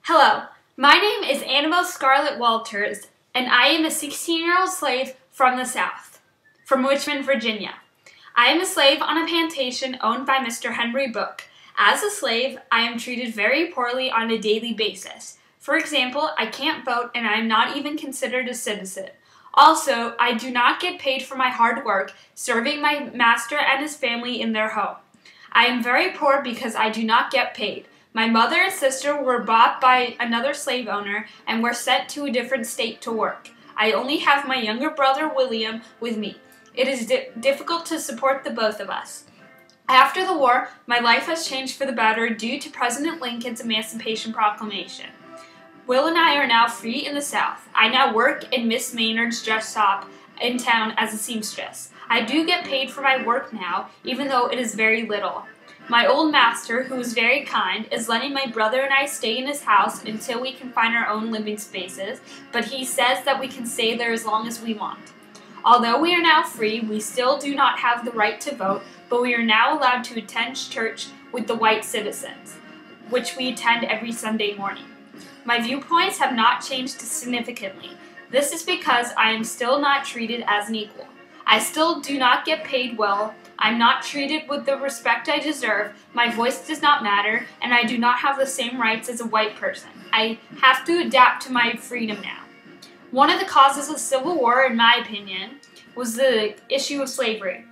Hello, my name is Annabelle Scarlett Walters, and I am a 16-year-old slave from the South, from Richmond, Virginia. I am a slave on a plantation owned by Mr. Henry Book. As a slave, I am treated very poorly on a daily basis. For example, I can't vote and I am not even considered a citizen. Also, I do not get paid for my hard work serving my master and his family in their home. I am very poor because I do not get paid. My mother and sister were bought by another slave owner and were sent to a different state to work. I only have my younger brother, William, with me. It is difficult to support the both of us. After the war, my life has changed for the better due to President Lincoln's Emancipation Proclamation. Will and I are now free in the South. I now work in Miss Maynard's dress shop in town as a seamstress. I do get paid for my work now, even though it is very little. My old master, who is very kind, is letting my brother and I stay in his house until we can find our own living spaces, but he says that we can stay there as long as we want. Although we are now free, we still do not have the right to vote, but we are now allowed to attend church with the white citizens, which we attend every Sunday morning. My viewpoints have not changed significantly. This is because I am still not treated as an equal. I still do not get paid well. I'm not treated with the respect I deserve, my voice does not matter, and I do not have the same rights as a white person. I have to adapt to my freedom now. One of the causes of the Civil War, in my opinion, was the issue of slavery.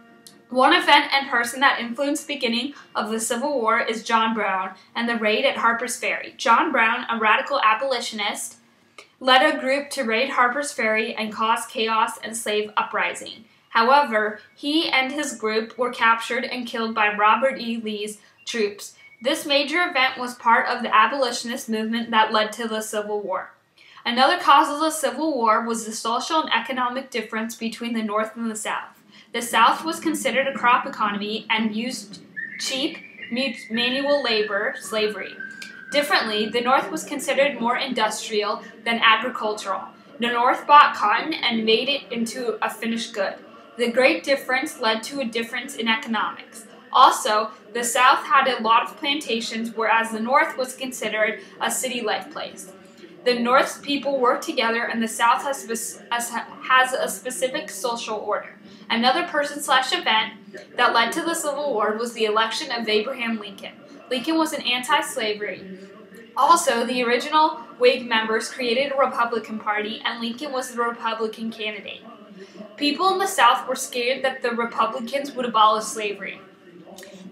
One event and person that influenced the beginning of the Civil War is John Brown and the raid at Harper's Ferry. John Brown, a radical abolitionist, led a group to raid Harper's Ferry and cause chaos and slave uprising. However, he and his group were captured and killed by Robert E. Lee's troops. This major event was part of the abolitionist movement that led to the Civil War. Another cause of the Civil War was the social and economic difference between the North and the South. The South was considered a crop economy and used cheap manual labor, slavery. Differently, the North was considered more industrial than agricultural. The North bought cotton and made it into a finished good. The great difference led to a difference in economics. Also, the South had a lot of plantations, whereas the North was considered a city-like place. The North's people work together, and the South has a specific social order. Another person/event that led to the Civil War was the election of Abraham Lincoln. Lincoln was an anti-slavery. Also, the original Whig members created a Republican Party, and Lincoln was the Republican candidate. People in the South were scared that the Republicans would abolish slavery.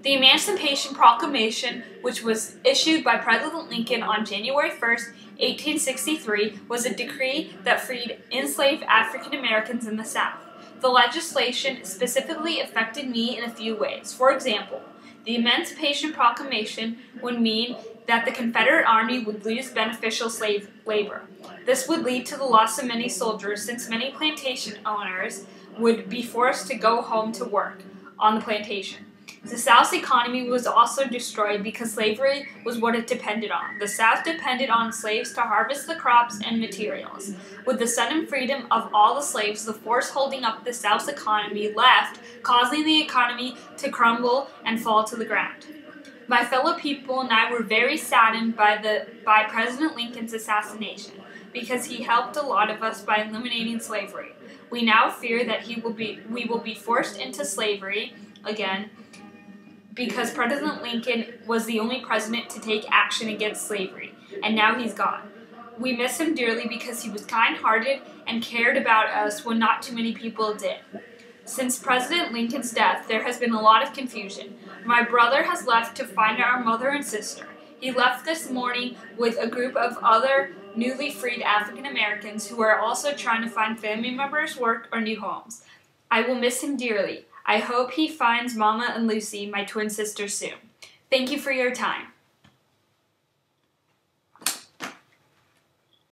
The Emancipation Proclamation, which was issued by President Lincoln on January 1st, 1863, was a decree that freed enslaved African Americans in the South. The legislation specifically affected me in a few ways. For example, the Emancipation Proclamation would mean that the Confederate Army would lose beneficial slave labor. This would lead to the loss of many soldiers, since many plantation owners would be forced to go home to work on the plantation. The South's economy was also destroyed because slavery was what it depended on. The South depended on slaves to harvest the crops and materials. With the sudden freedom of all the slaves, the force holding up the South's economy left, causing the economy to crumble and fall to the ground. My fellow people and I were very saddened by President Lincoln's assassination, because he helped a lot of us by eliminating slavery. We now fear that we will be forced into slavery again, because President Lincoln was the only president to take action against slavery, and now he's gone. We miss him dearly because he was kind-hearted and cared about us when not too many people did. Since President Lincoln's death, there has been a lot of confusion. My brother has left to find our mother and sister. He left this morning with a group of other newly freed African Americans who are also trying to find family members, work, or new homes. I will miss him dearly. I hope he finds Mama and Lucy, my twin sisters, soon. Thank you for your time.